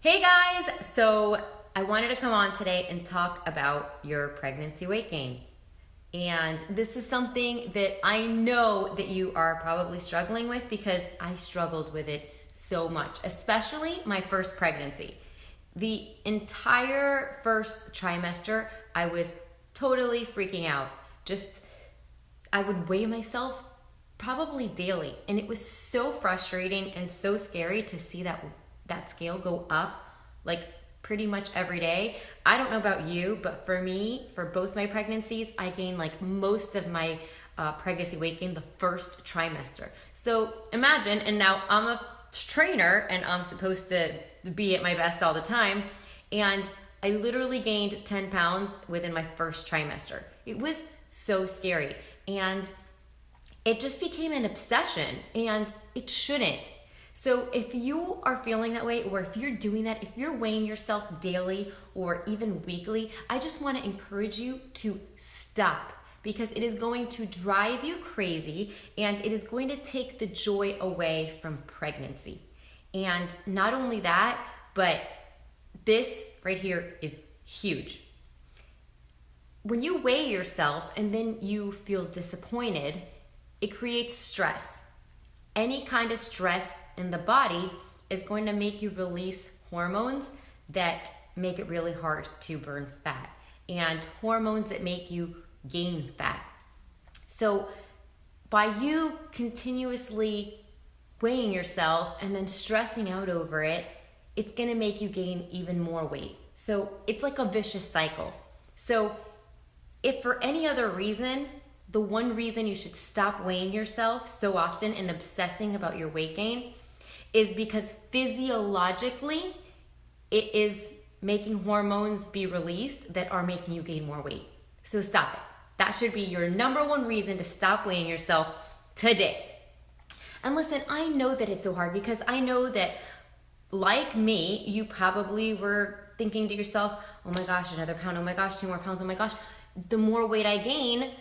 Hey guys, so I wanted to come on today and talk about your pregnancy weight gain. And this is something that I know that you are probably struggling with because I struggled with it so much, especially my first pregnancy. The entire first trimester, I was totally freaking out. I would weigh myself probably daily, and it was so frustrating and so scary to see that scale go up like pretty much every day. I don't know about you, but for me, for both my pregnancies, I gained like most of my pregnancy weight gain the first trimester. So imagine, and now I'm a trainer and I'm supposed to be at my best all the time, and I literally gained 10 pounds within my first trimester. It was so scary, and it just became an obsession, and it shouldn't. So if you are feeling that way, or if you're doing that, if you're weighing yourself daily or even weekly, I just want to encourage you to stop, because it is going to drive you crazy and it is going to take the joy away from pregnancy. And not only that, but this right here is huge. When you weigh yourself and then you feel disappointed, it creates stress. Any kind of stress in the body is going to make you release hormones that make it really hard to burn fat, and hormones that make you gain fat. So by you continuously weighing yourself and then stressing out over it, it's going to make you gain even more weight. So it's like a vicious cycle. So if for any other reason, the one reason you should stop weighing yourself so often and obsessing about your weight gain is because physiologically it is making hormones be released that are making you gain more weight. So stop it. That should be your number one reason to stop weighing yourself today. And listen, I know that it's so hard because I know that, like me, you probably were thinking to yourself, oh my gosh, another pound, oh my gosh, 2 more pounds, oh my gosh. The more weight I gain,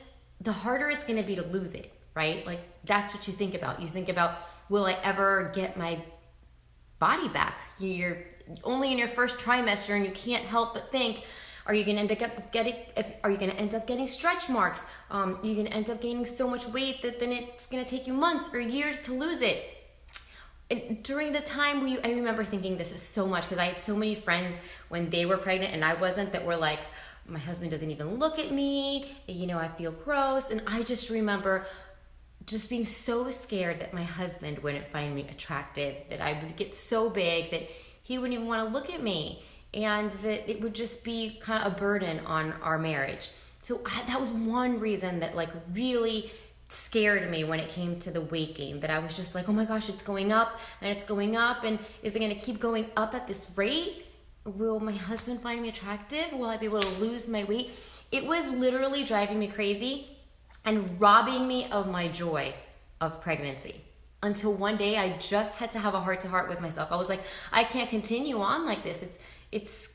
the harder it's going to be to lose it, right? Like, that's what you think about. You think about, will I ever get my body back? You're only in your first trimester and you can't help but think, are you going to end up getting stretch marks? You're going to end up gaining so much weight that then it's going to take you months or years to lose it. During the time I remember thinking this is so much, because I had so many friends when they were pregnant and I wasn't, that were like, my husband doesn't even look at me, I feel gross. And I just remember just being so scared that my husband wouldn't find me attractive, that I would get so big that he wouldn't even want to look at me, and that it would just be kind of a burden on our marriage. So that was one reason that really scared me when it came to the weight gain, that I was just like, oh my gosh, it's going up and it's going up, and is it going to keep going up at this rate? Will my husband find me attractive? Will I be able to lose my weight? It was literally driving me crazy and robbing me of my joy of pregnancy, until one day I just had to have a heart-to-heart with myself. I was like, I can't continue on like this. It's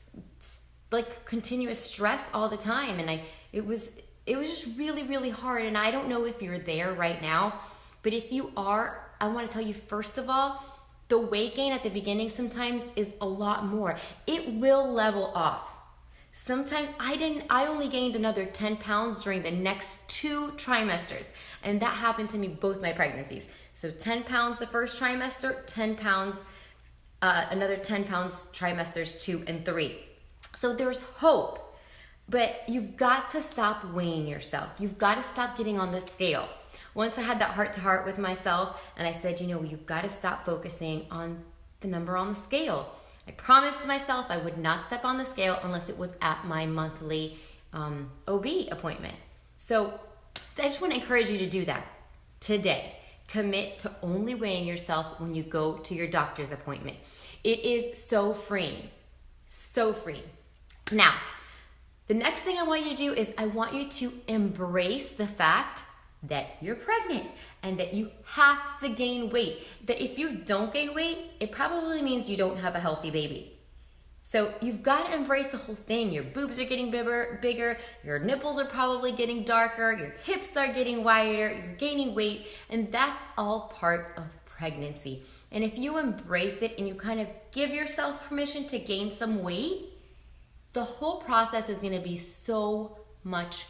like continuous stress all the time, and it was just really, really hard. And I don't know if you're there right now, but if you are, I want to tell you, first of all, the weight gain at the beginning sometimes is a lot more. It will level off. Sometimes I only gained another 10 pounds during the next 2 trimesters. And that happened to me both my pregnancies. So 10 pounds the first trimester, 10 pounds, another 10 pounds trimesters 2 and 3. So there's hope, but you've got to stop weighing yourself. You've got to stop getting on the scale. Once I had that heart-to-heart with myself, and I said, you've got to stop focusing on the number on the scale. I promised myself I would not step on the scale unless it was at my monthly OB appointment. So I just want to encourage you to do that today. Commit to only weighing yourself when you go to your doctor's appointment. It is so freeing. So free. Now, the next thing I want you to do is I want you to embrace the fact that you're pregnant and that you have to gain weight. That if you don't gain weight, it probably means you don't have a healthy baby. So you've got to embrace the whole thing. Your boobs are getting bigger, your nipples are probably getting darker, your hips are getting wider, you're gaining weight, and that's all part of pregnancy. And if you embrace it and you kind of give yourself permission to gain some weight, the whole process is going to be so much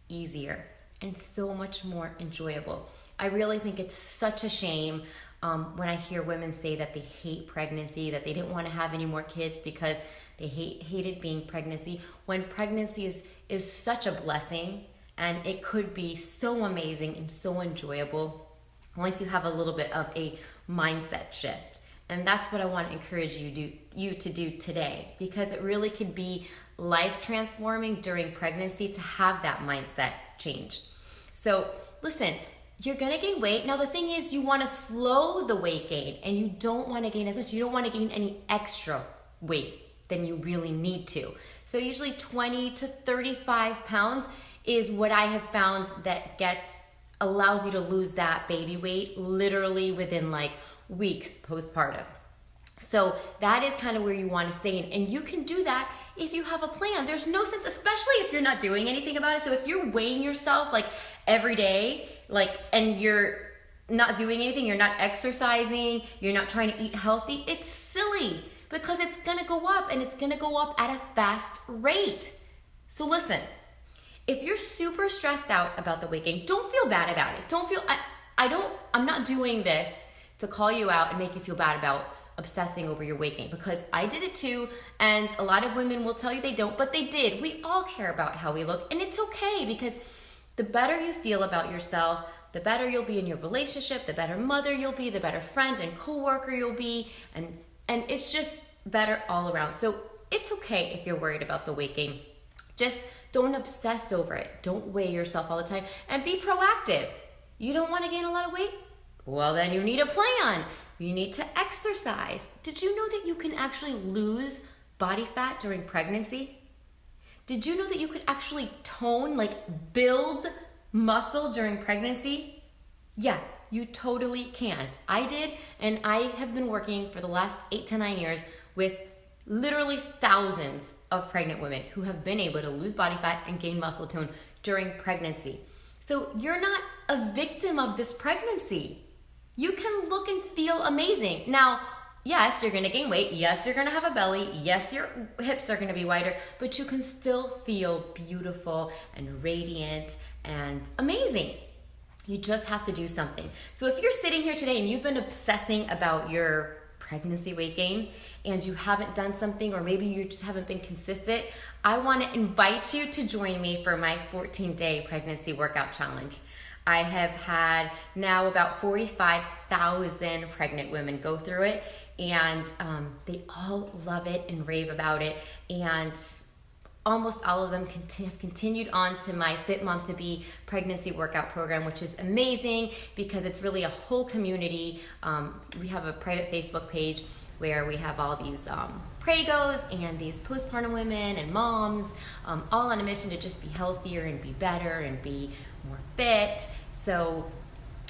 easier and so much more enjoyable. I really think it's such a shame when I hear women say that they hate pregnancy, that they didn't want to have any more kids because they hated being pregnancy, when pregnancy is such a blessing and it could be so amazing and so enjoyable once you have a little bit of a mindset shift. And that's what I want to encourage you to do today, because it really could be life transforming during pregnancy to have that mindset change. So listen, you're gonna gain weight. Now the thing is, you wanna slow the weight gain and you don't wanna gain as much. You don't wanna gain any extra weight than you really need to. So usually 20 to 35 pounds is what I have found that allows you to lose that baby weight literally within like weeks postpartum. So that is kind of where you want to stay in. And you can do that if you have a plan. There's no sense, especially if you're not doing anything about it. So if you're weighing yourself like every day, and you're not doing anything, you're not exercising, you're not trying to eat healthy, it's silly, because it's gonna go up, and it's gonna go up at a fast rate. So listen, if you're super stressed out about the weight gain, don't feel bad about it. I'm not doing this to call you out and make you feel bad about obsessing over your weight gain, because I did it too, and a lot of women will tell you they don't, but they did. We all care about how we look, and it's okay, because the better you feel about yourself, the better you'll be in your relationship, the better mother you'll be, the better friend and coworker you'll be, and it's just better all around. So it's okay if you're worried about the weight gain. Just don't obsess over it. Don't weigh yourself all the time, and be proactive. You don't want to gain a lot of weight? Well, then you need a plan. You need to exercise. Did you know that you can actually lose body fat during pregnancy? Did you know that you could actually tone, build muscle during pregnancy? Yeah, you totally can. I did, and I have been working for the last 8 to 9 years with literally thousands of pregnant women who have been able to lose body fat and gain muscle tone during pregnancy. So you're not a victim of this pregnancy. You can look and feel amazing. Now, yes, you're gonna gain weight. Yes, you're gonna have a belly. Yes, your hips are gonna be wider, but you can still feel beautiful and radiant and amazing. You just have to do something. So if you're sitting here today and you've been obsessing about your pregnancy weight gain and you haven't done something, or maybe you just haven't been consistent, I wanna invite you to join me for my 14-day pregnancy workout challenge. I have had now about 45,000 pregnant women go through it, and they all love it and rave about it, and almost all of them have continued on to my Fit Mom to Be pregnancy workout program, which is amazing because it's really a whole community. We have a private Facebook page where we have all these pregos and these postpartum women and moms, all on a mission to just be healthier and be better and be more fit. So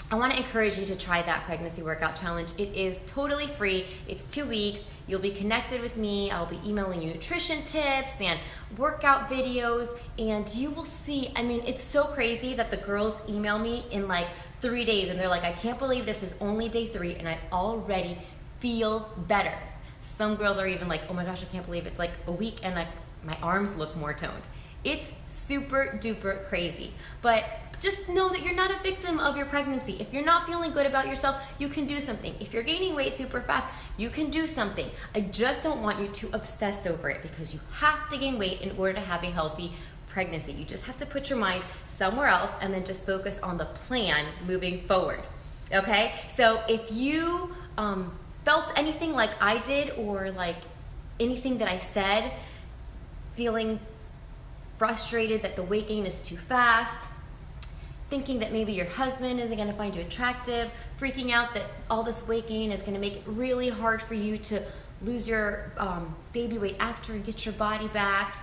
I want to encourage you to try that pregnancy workout challenge. It is totally free. It's 2 weeks. You'll be connected with me. I'll be emailing you nutrition tips and workout videos, and you will see, it's so crazy that the girls email me in 3 days, and they're like, I can't believe this is only day 3 and I already feel better. Some girls are even like, oh my gosh, I can't believe it's a week and my arms look more toned. It's super duper crazy. But just know that you're not a victim of your pregnancy. If you're not feeling good about yourself, you can do something. If you're gaining weight super fast, you can do something. I just don't want you to obsess over it, because you have to gain weight in order to have a healthy pregnancy. You just have to put your mind somewhere else and then just focus on the plan moving forward. Okay? So if you felt anything like I did, or anything that I said, feeling frustrated that the weight gain is too fast, thinking that maybe your husband isn't going to find you attractive, freaking out that all this weight gain is going to make it really hard for you to lose your baby weight after and get your body back,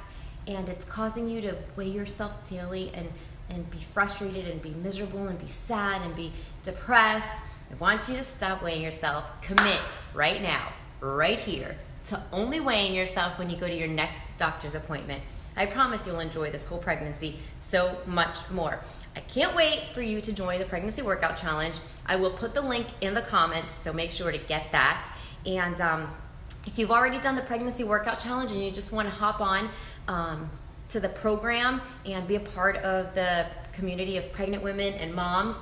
and it's causing you to weigh yourself daily and be frustrated and be miserable and be sad and be depressed, I want you to stop weighing yourself. Commit right now, right here, to only weighing yourself when you go to your next doctor's appointment. I promise you'll enjoy this whole pregnancy so much more. I can't wait for you to join the Pregnancy Workout Challenge. I will put the link in the comments, so make sure to get that. And if you've already done the Pregnancy Workout Challenge and you just want to hop on to the program and be a part of the community of pregnant women and moms,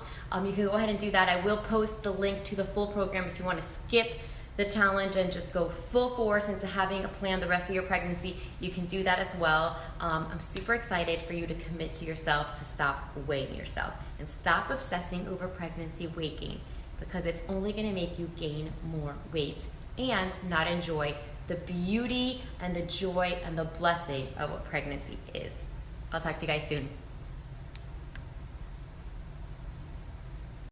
you can go ahead and do that. I will post the link to the full program if you want to skip the challenge and just go full force into having a plan the rest of your pregnancy. You can do that as well. I'm super excited for you to commit to yourself to stop weighing yourself and stop obsessing over pregnancy weight gain, because it's only going to make you gain more weight and not enjoy the beauty and the joy and the blessing of what pregnancy is. I'll talk to you guys soon.